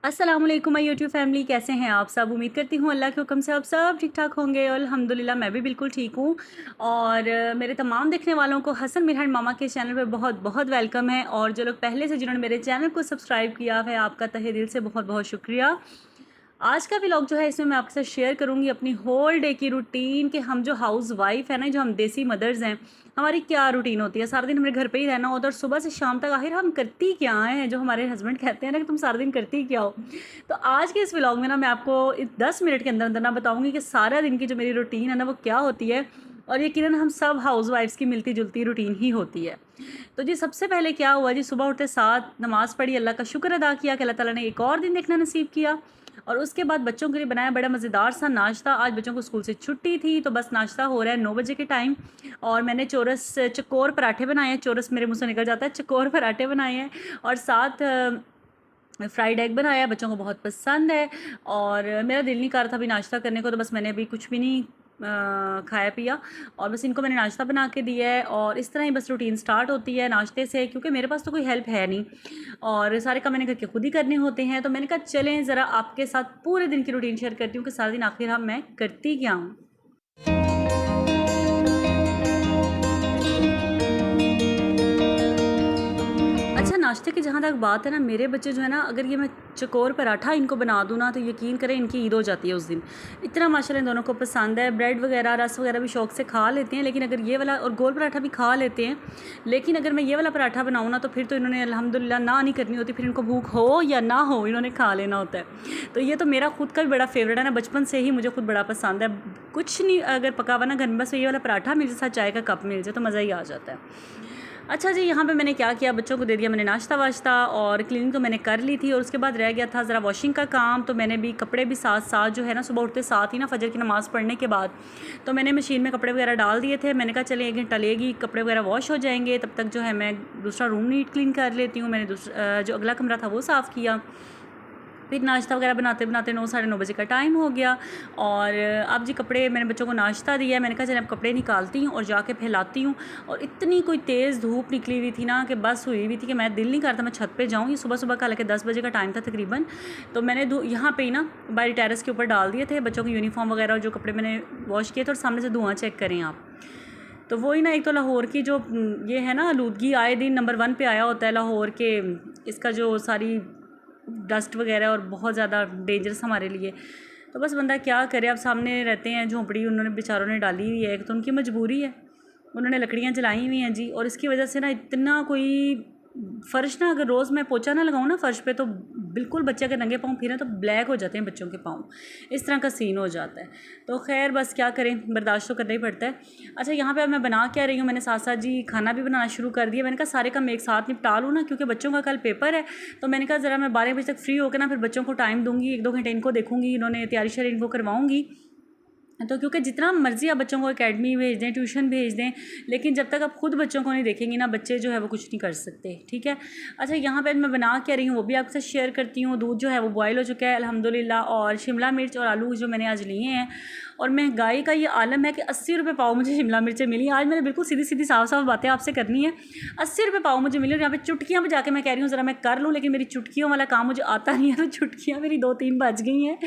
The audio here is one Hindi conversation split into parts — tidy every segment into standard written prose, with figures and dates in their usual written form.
अस्सलाम वालेकुम माय यूट्यूब फैमिली, कैसे हैं आप सब। उम्मीद करती हूँ अल्लाह के हुक्म से आप सब ठीक ठाक होंगे और अल्हम्दुलिल्लाह मैं भी बिल्कुल ठीक हूँ। और मेरे तमाम देखने वालों को हसन मिरहन मामा के चैनल पर बहुत बहुत वेलकम है। और जो लोग पहले से जिन्होंने मेरे चैनल को सब्सक्राइब किया है, आपका तहे दिल से बहुत बहुत शुक्रिया। आज का व्लॉग जो है इसमें मैं आपके साथ शेयर करूंगी अपनी होल डे की रूटीन कि हम जो हाउस वाइफ है ना, जो हम देसी मदर्स हैं, हमारी क्या रूटीन होती है। सारा दिन हमें घर पे ही रहना होता है और सुबह से शाम तक आखिर हम करती क्या हैं, जो हमारे हस्बैंड कहते हैं ना कि तुम सारा दिन करती क्या हो। तो आज के इस व्लॉग में ना मैं आपको 10 मिनट के अंदर अंदर ना बताऊंगी कि सारा दिन की जो मेरी रूटीन है ना वो क्या होती है। और यकीनन हम सब हाउस वाइफ्स की मिलती जुलती रूटीन ही होती है। तो जी सबसे पहले क्या हुआ जी, सुबह उठते साथ नमाज़ पढ़ी, अल्लाह का शुक्र अदा किया कि अल्लाह ताला ने एक और दिन देखना नसीब किया। और उसके बाद बच्चों के लिए बनाया बड़ा मज़ेदार सा नाश्ता। आज बच्चों को स्कूल से छुट्टी थी तो बस नाश्ता हो रहा है 9 बजे के टाइम। और मैंने चकोर पराठे बनाए हैं। चोरस मेरे मुंह से निकल जाता है, चकोर पराठे बनाए हैं। और साथ फ्राइड एग बनाया, बच्चों को बहुत पसंद है। और मेरा दिल नहीं कर रहा था अभी नाश्ता करने को, तो बस मैंने अभी कुछ भी नहीं खाया पिया। और बस इनको मैंने नाश्ता बना के दिया है। और इस तरह ही बस रूटीन स्टार्ट होती है नाश्ते से, क्योंकि मेरे पास तो कोई हेल्प है नहीं और सारे काम मैंने घर के खुद ही करने होते हैं। तो मैंने कहा चलें ज़रा आपके साथ पूरे दिन की रूटीन शेयर करती हूँ कि सारा दिन आखिर हम मैं करती क्या हूँ। अच्छा, नाश्ते की जहाँ तक बात है ना, मेरे बच्चे जो है ना, अगर ये मैं चकोर पराठा इनको बना दूँ ना तो यकीन करें इनकी ईद हो जाती है उस दिन। इतना माशाल्लाह इन दोनों को पसंद है। ब्रेड वगैरह रस वगैरह भी शौक से खा लेते हैं, लेकिन अगर ये वाला, और गोल पराठा भी खा लेते हैं, लेकिन अगर मैं ये वाला पराठा बनाऊँ ना तो फिर तो इन्होंने अल्हम्दुलिल्लाह ना नहीं करनी होती। फिर इनको भूख हो या ना हो इन्होंने खा लेना होता है। तो ये तो मेरा खुद का भी बड़ा फेवरेट है ना, बचपन से ही मुझे खुद बड़ा पसंद है। कुछ नहीं अगर पका हुआ ना घर में, बस ये वाला पराठा मिल जाए, साथ चाय का कप मिल जाए तो मज़ा ही आ जाता है। अच्छा जी, यहाँ पे मैंने क्या किया, बच्चों को दे दिया मैंने नाश्ता वाश्ता, और क्लीनिंग तो मैंने कर ली थी। और उसके बाद रह गया था ज़रा वॉशिंग का काम। तो मैंने भी कपड़े भी साथ साथ जो है ना, सुबह उठते साथ ही ना फजर की नमाज़ पढ़ने के बाद तो मैंने मशीन में कपड़े वगैरह डाल दिए थे। मैंने कहा चले 1 घंटा लेगी, कपड़े वगैरह वॉश हो जाएंगे, तब तक जो है मैं दूसरा रूम नीट क्लीन कर लेती हूँ। मैंने दूसरा जो अगला कमरा था वो साफ़ किया। फिर नाश्ता वगैरह बनाते बनाते 9 साढ़े 9 बजे का टाइम हो गया। और अब जी कपड़े मैंने बच्चों को नाश्ता दिया है। मैंने कहा चल अब कपड़े निकालती हूँ और जाके फैलाती हूँ। और इतनी कोई तेज़ धूप निकली हुई थी ना कि बस हुई हुई थी कि मैं दिल नहीं करता मैं छत पे जाऊँ। ये सुबह सुबह का हालांकि 10 बजे का टाइम था तकरीबन। तो मैंने यहाँ पे ही ना बाहर टेरेस के ऊपर डाल दिए थे बच्चों की यूनिफॉर्म वगैरह और जो कपड़े मैंने वॉश किए थे। और सामने से धुआँ चेक करें आप। तो वही ना, एक तो लाहौर की जो ये है ना आलूदगी, आए दिन नंबर 1 पे आया होता है लाहौर के। इसका जो सारी डस्ट वगैरह और बहुत ज़्यादा डेंजरस हमारे लिए। तो बस बंदा क्या करे, अब सामने रहते हैं झोंपड़ी उन्होंने बेचारों ने डाली हुई है, एक तो उनकी मजबूरी है, उन्होंने लकड़ियाँ जलाई हुई हैं जी। और इसकी वजह से ना इतना कोई फ़र्श ना, अगर रोज़ मैं पोछा ना लगाऊँ ना फ़र्श पे तो बिल्कुल बच्चे अगर नंगे पाँव फिरें तो ब्लैक हो जाते हैं बच्चों के पाँव, इस तरह का सीन हो जाता है। तो खैर बस क्या करें, बर्दाश्त तो करना ही पड़ता है। अच्छा, यहाँ पे अब मैं बना क्या रही हूँ, मैंने साथ साथ जी खाना भी बनाना शुरू कर दिया। मैंने कहा सारे काम एक साथ निपटा लूँ ना, क्योंकि बच्चों का कल पेपर है। तो मैंने कहा ज़रा मैं 12 बजे तक फ्री होकर ना फिर बच्चों को टाइम दूँगी, 1-2 घंटे इनको देखूँगी, इन्होंने तैयारी शैयारी इनको करवाऊँगी। तो क्योंकि जितना मर्ज़ी आप बच्चों को एकेडमी भेज दें, ट्यूशन भेज दें, लेकिन जब तक आप खुद बच्चों को नहीं देखेंगी ना, बच्चे जो है वो कुछ नहीं कर सकते, ठीक है। अच्छा, यहाँ पे मैं बना क्या रही हूँ वो भी आपके साथ शेयर करती हूँ। दूध जो है वो बॉयल हो चुका है अल्हम्दुलिल्लाह। और शिमला मिर्च और आलू जो मैंने आज लिए हैं। और महंगाई का ये आलम है कि 80 रुपये पाव मुझे शिमला मिर्चें मिली। आज मैंने बिल्कुल सीधी सीधी साफ साफ बातें आपसे करनी है। 80 रुपये पाव मुझे मिली और यहाँ पे चुटकियाँ बजा के मैं कह रही हूँ ज़रा मैं कर लूँ, लेकिन मेरी चुटकियों वाला काम मुझे आता नहीं है। तो चुटकियाँ मेरी 2-3 बज गई हैं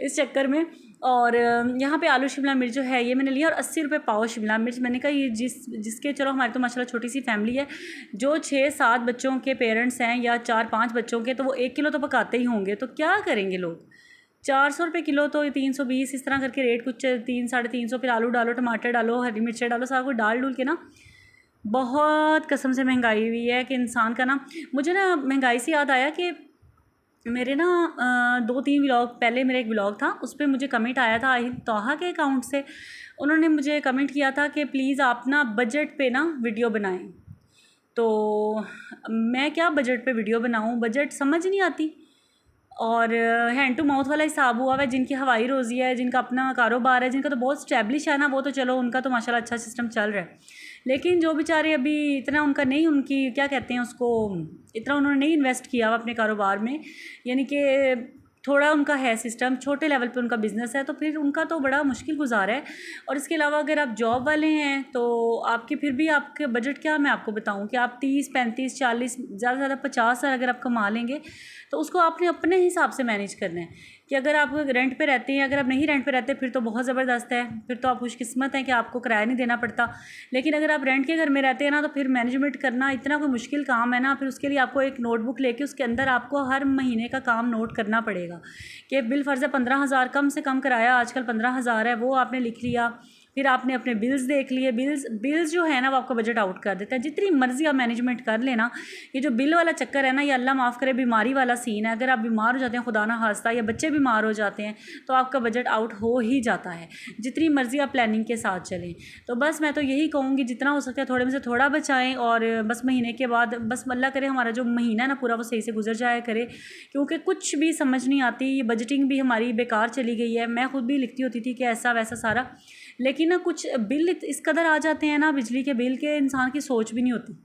इस चक्कर में। और यहाँ पे आलू शिमला मिर्च जो है ये मैंने लिया और 80 रुपये पाव शिमला मिर्च। मैंने कहा ये जिसके, चलो हमारी तो माशाल्लाह छोटी सी फैमिली है, जो 6-7 बच्चों के पेरेंट्स हैं या 4-5 बच्चों के, तो वो 1 किलो तो पकाते ही होंगे। तो क्या करेंगे लोग, 400 रुपये किलो, तो 320 इस तरह करके रेट, कुछ 300-350। फिर आलू डालो, टमाटर डालो, हरी मिर्चें डालो, सारा कुछ डाल डूल के ना बहुत कसम से महंगाई हुई है कि इंसान का ना, मुझे ना महंगाई से याद आया कि मेरे ना 2-3 व्लॉग पहले मेरा एक व्लॉग था, उस पर मुझे कमेंट आया था आहिल तोहा के अकाउंट से। उन्होंने मुझे कमेंट किया था कि प्लीज़ आप ना बजट पे ना वीडियो बनाएं। तो मैं क्या बजट पे वीडियो बनाऊं, बजट समझ नहीं आती। और हैंड टू माउथ वाला हिसाब हुआ है, जिनकी हवाई रोज़ी है, जिनका अपना कारोबार है, जिनका तो बहुत स्टैब्लिश है ना, वो तो चलो उनका तो माशाल्लाह अच्छा सिस्टम चल रहा है। लेकिन जो बेचारे अभी इतना उनका नहीं, उनकी क्या कहते हैं उसको, इतना उन्होंने नहीं इन्वेस्ट किया हुआ अपने कारोबार में, यानी कि थोड़ा उनका है सिस्टम, छोटे लेवल पे उनका बिज़नेस है, तो फिर उनका तो बड़ा मुश्किल गुजारा है। और इसके अलावा अगर आप जॉब वाले हैं तो आपके फिर भी आपके बजट क्या, मैं आपको बताऊं कि आप 30-35-40 ज़्यादा से ज़्यादा 50 हज़ार अगर आप कमा लेंगे तो उसको आपने अपने हिसाब से मैनेज करना है कि अगर आप रेंट पे रहते हैं, अगर आप नहीं रेंट पे रहते फिर तो बहुत ज़बरदस्त है, फिर तो आप खुशकिस्मत हैं कि आपको किराया नहीं देना पड़ता। लेकिन अगर आप रेंट के घर में रहते हैं ना, तो फिर मैनेजमेंट करना इतना कोई मुश्किल काम है ना। फिर उसके लिए आपको एक नोटबुक लेके उसके अंदर आपको हर महीने का काम नोट करना पड़ेगा कि बिल फ़र्ज़ है 15,000 कम से कम किराया आजकल 15,000 है, वो आपने लिख लिया। फिर आपने अपने बिल्स देख लिए, बिल्स जो है ना वो आपका बजट आउट कर देता है। जितनी मर्जी आप मैनेजमेंट कर लेना, ये जो बिल वाला चक्कर है ना, ये अल्लाह माफ़ करे बीमारी वाला सीन है। अगर आप बीमार हो जाते हैं खुदा ना खास्ता, या बच्चे बीमार हो जाते हैं, तो आपका बजट आउट हो ही जाता है, जितनी मर्जी आप प्लानिंग के साथ चलें। तो बस मैं तो यही कहूँगी जितना हो सकता है थोड़े में से थोड़ा बचाएँ, और बस महीने के बाद बस अल्लाह करे हमारा जो महीना है ना पूरा वो सही से गुजर जाया करे, क्योंकि कुछ भी समझ नहीं आती। ये बजटिंग भी हमारी बेकार चली गई है। मैं खुद भी लिखती होती थी कि ऐसा वैसा सारा, लेकिन ना कुछ बिल इस कदर आ जाते हैं ना बिजली के बिल के, इंसान की सोच भी नहीं होती।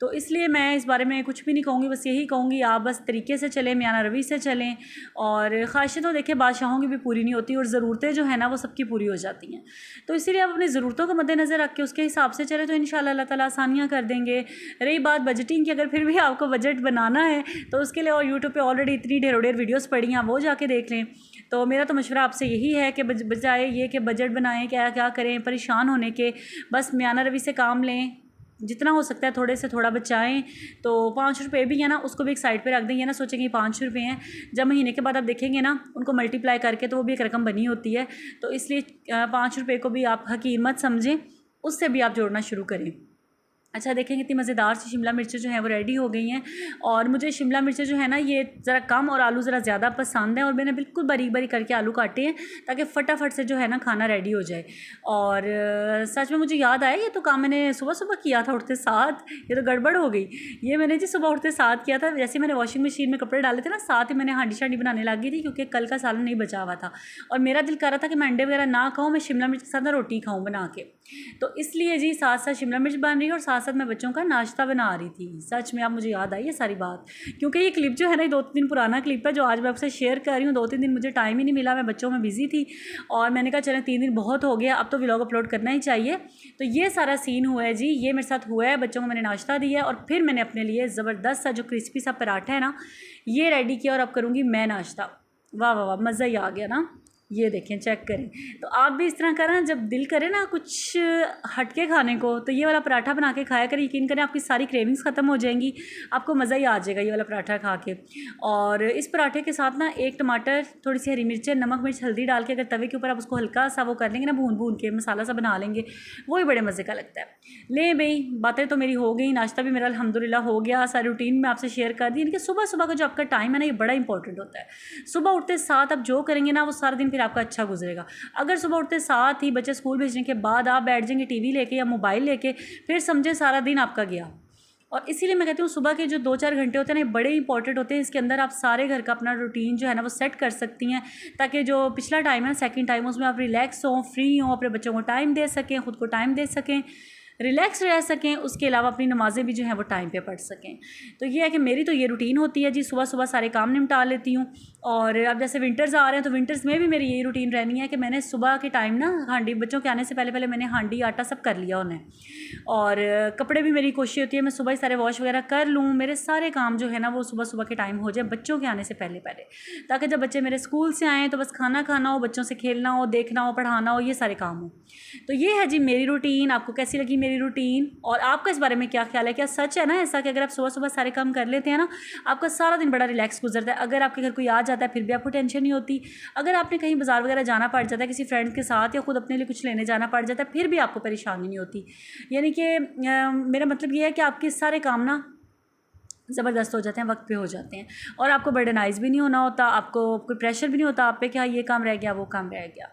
तो इसलिए मैं इस बारे में कुछ भी नहीं कहूँगी, बस यही कहूँगी आप बस तरीके से चलें, मियाना रवि से चलें। और ख्वाहिशें तो देखिए बादशाहों की भी पूरी नहीं होती, और ज़रूरतें जो है ना वो सबकी पूरी हो जाती हैं। तो इसीलिए आप अपनी ज़रूरतों को मद्देनज़र रख के उसके हिसाब से चले तो इंशाल्लाह अल्लाह ताला आसानियाँ कर देंगे। रही बात बजटिंग की, अगर फिर भी आपको बजट बनाना है तो उसके लिए और यूट्यूब पर ऑलरेडी इतनी ढेर वीडियोज़ पड़ी हैं, वो जाके देख लें। तो मेरा तो मशवरा आपसे यही है कि बजाय ये कि बजट बनाएं, क्या क्या करें परेशान होने के, बस मियाना रवि से काम लें, जितना हो सकता है थोड़े से थोड़ा बचाएं। तो 5 रुपये भी है ना, उसको भी एक साइड पे रख दें। ये ना सोचेंगे 5 रुपये हैं, जब महीने के बाद आप देखेंगे ना उनको मल्टीप्लाई करके तो वो भी एक रकम बनी होती है। तो इसलिए 5 रुपये को भी आप हकीर मत समझें, उससे भी आप जोड़ना शुरू करें। अच्छा देखें कितनी मज़ेदार सी शिमला मिर्चें जो हैं वो रेडी हो गई हैं। और मुझे शिमला मिर्चें जो है ना ये ज़रा कम और आलू ज़रा ज़्यादा पसंद है, और मैंने बिल्कुल बारीक बारीक करके आलू काटे हैं ताकि फटाफट से जो है ना खाना रेडी हो जाए। और सच में मुझे याद आया, ये तो काम मैंने सुबह सुबह किया था उठते साथ, ये तो गड़बड़ हो गई। ये मैंने जी सुबह उठते साथ किया था, जैसे मैंने वॉशिंग मशीन में कपड़े डाले थे ना, साथ ही मैंने हांडी शांडी बनाने लगी थी, क्योंकि कल का सालन नहीं बचा हुआ था। और मेरा दिल कर रहा था कि मैं अंडे वगैरह ना खाऊँ, मैं शिमला मिर्च के साथ ना रोटी खाऊँ बना के। तो इसलिए जी साथ साथ शिमला मिर्च बन रही है और साथ साथ मैं बच्चों का नाश्ता बना रही थी। सच में आप मुझे याद आई है सारी बात, क्योंकि ये क्लिप जो है ना 2-3 दिन पुराना क्लिप है जो आज मैं आपसे शेयर कर रही हूँ। 2-3 दिन मुझे टाइम ही नहीं मिला, मैं बच्चों में बिज़ी थी, और मैंने कहा चलें 3 दिन बहुत हो गया, अब तो व्लॉग अपलोड करना ही चाहिए। तो ये सारा सीन हुआ है जी, ये मेरे साथ हुआ है। बच्चों को मैंने नाश्ता दिया है, और फिर मैंने अपने लिए ज़बरदस्त सा जो क्रिस्पी सा पराठा है ना ये रेडी किया, और अब करूँगी मैं नाश्ता। वाह वाह वाह, मज़ा ही आ गया ना। ये देखें, चेक करें। तो आप भी इस तरह करें, जब दिल करे ना कुछ हटके खाने को, तो ये वाला पराठा बना के खाया करें। यकीन करें आपकी सारी क्रेविंग्स ख़त्म हो जाएंगी, आपको मज़ा ही आ जाएगा ये वाला पराठा खा के। और इस पराठे के साथ ना एक टमाटर, थोड़ी सी हरी मिर्चें, नमक मिर्च हल्दी डाल के अगर तवे के ऊपर आप उसको हल्का सा वो कर लेंगे ना, भून भून के मसाला सा बना लेंगे, वो ही बड़े मज़े का लगता है। ले भाई, बातें तो मेरी हो गई, नाश्ता भी मेरा अल्हम्दुलिल्लाह हो गया, सारी रूटीन में आपसे शेयर कर दी। इनके सुबह सुबह का जो आपका टाइम है ना ये बड़ा इंपॉर्टेंट होता है। सुबह उठते साथ आप जो करेंगे ना वो सारा दिन फिर आपका अच्छा गुजरेगा। अगर सुबह उठते साथ ही बच्चे स्कूल भेजने के बाद आप बैठ जाएंगे टीवी लेके या मोबाइल लेके, फिर समझे सारा दिन आपका गया। और इसीलिए मैं कहती हूँ सुबह के जो 2-4 घंटे होते हैं ना बड़े इंपॉर्टेंट होते हैं। इसके अंदर आप सारे घर का अपना रूटीन जो है ना वो सेट कर सकती हैं, ताकि जो पिछला टाइम है सेकंड टाइम, उसमें आप रिलैक्स हों, फ्री हों, अपने बच्चों को टाइम दे सकें, ख़ुद को टाइम दे सकें, रिलैक्स रह सकें। उसके अलावा अपनी नमाज़ें भी जो हैं वो टाइम पे पढ़ सकें। तो ये है कि मेरी तो ये रूटीन होती है जी, सुबह सुबह सारे काम निपटा लेती हूँ। और अब जैसे विंटर्स आ रहे हैं तो विंटर्स में भी मेरी यही रूटीन रहनी है कि मैंने सुबह के टाइम ना हांडी, बच्चों के आने से पहले पहले मैंने हांडी आटा सब कर लिया उन्हें। और कपड़े भी मेरी कोशिश होती है मैं सुबह ही सारे वॉश वगैरह कर लूँ, मेरे सारे काम जो है ना वो सुबह सुबह के टाइम हो जाए बच्चों के आने से पहले पहले, ताकि जब बच्चे मेरे स्कूल से आएँ तो बस खाना खाना हो, बच्चों से खेलना हो, देखना हो, पढ़ाना हो, ये सारे काम हो। तो ये है जी मेरी रूटीन। आपको कैसी लगी मेरी रूटीन, और आपका इस बारे में क्या ख्याल है? क्या सच है ना ऐसा कि अगर आप सुबह सुबह सारे काम कर लेते हैं ना, आपका सारा दिन बड़ा रिलैक्स गुजरता है? अगर आपके घर कोई आ जाता है फिर भी आपको टेंशन नहीं होती, अगर आपने कहीं बाजार वगैरह जाना पड़ जाता है किसी फ्रेंड्स के साथ या खुद अपने लिए कुछ लेने जाना पड़ जाता है, फिर भी आपको परेशानी नहीं होती। यानी कि मेरा मतलब ये है कि आपके सारे काम ना ज़बरदस्त हो जाते हैं, वक्त पे हो जाते हैं, और आपको बर्डनाइज भी नहीं होना होता, आपको कोई प्रेशर भी नहीं होता आप पे कि हाँ ये काम रह गया वो काम रह गया।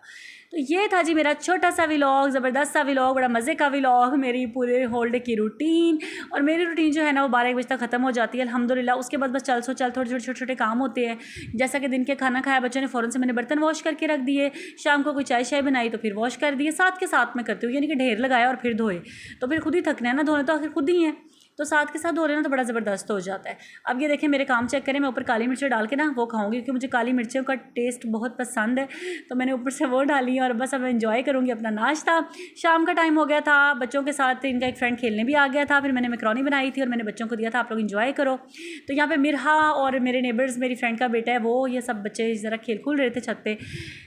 तो ये था जी मेरा छोटा सा व्लॉग, ज़बरदस्त सा व्लॉग, बड़ा मज़े का व्लॉग, मेरी पूरे होल डे की रूटीन। और मेरी रूटीन जो है ना वो 12 बजे तक ख़त्म हो जाती है अल्हम्दुलिल्लाह। उसके बाद बस चल थोड़े छोटे छोटे काम होते हैं, जैसा कि दिन के खाना खाया बच्चों ने, फ़ौरन से मैंने बर्तन वॉश करके रख दिए, शाम को कोई चाय शाय बनाई तो फिर वॉश कर दिए, साथ के साथ में करती हूँ, यानी कि ढेर लगाया और फिर धोए, तो फिर खुद ही थकना है ना, धोने तो आखिर खुद ही हैं। तो साथ के साथ हो रहे ना तो बड़ा ज़बरदस्त हो जाता है। अब ये देखें मेरे काम चेक करें, मैं ऊपर काली मिर्चें डाल के ना वो खाऊंगी क्योंकि मुझे काली मिर्चों का टेस्ट बहुत पसंद है, तो मैंने ऊपर से वो डाली है और बस अब एंजॉय करूँगी अपना नाश्ता। शाम का टाइम हो गया था, बच्चों के साथ इनका एक फ्रेंड खेलने भी आ गया था, फिर मैंने मैकरोनी बनाई थी और मैंने बच्चों को दिया था आप लोग एंजॉय करो। तो यहाँ पे मिरहा और मेरे नेबर्स, मेरी फ्रेंड का बेटा है वो, ये सब बच्चे ज़रा खेल खूल रहे थे छत पे।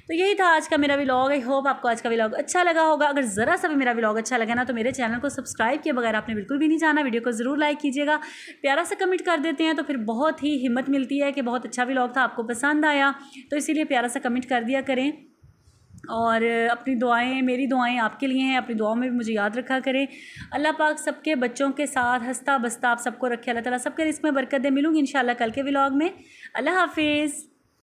तो यही था आज का मेरा व्लॉग। आई होप आपको आज का व्लॉग अच्छा लगा होगा। अगर ज़रा सा भी मेरा व्लॉग अच्छा लगा ना तो मेरे चैनल को सब्सक्राइब किए बगैर आपने बिल्कुल भी नहीं जाना, वीडियो को ज़रूर लाइक कीजिएगा, प्यारा सा कमेंट कर देते हैं तो फिर बहुत ही हिम्मत मिलती है कि बहुत अच्छा व्लॉग था, आपको पसंद आया, तो इसीलिए प्यारा सा कमेंट कर दिया करें। और अपनी दुआएं, मेरी दुआएं आपके लिए हैं, अपनी दुआओं में भी मुझे याद रखा करें। अल्लाह पाक सबके बच्चों के साथ हंसता बसता आप सबको रखे, अल्लाह ताला सबके रिस्क में बरकत दे। मिलूंगी इंशाल्लाह कल के व्लॉग में। अल्लाह हाफिज़।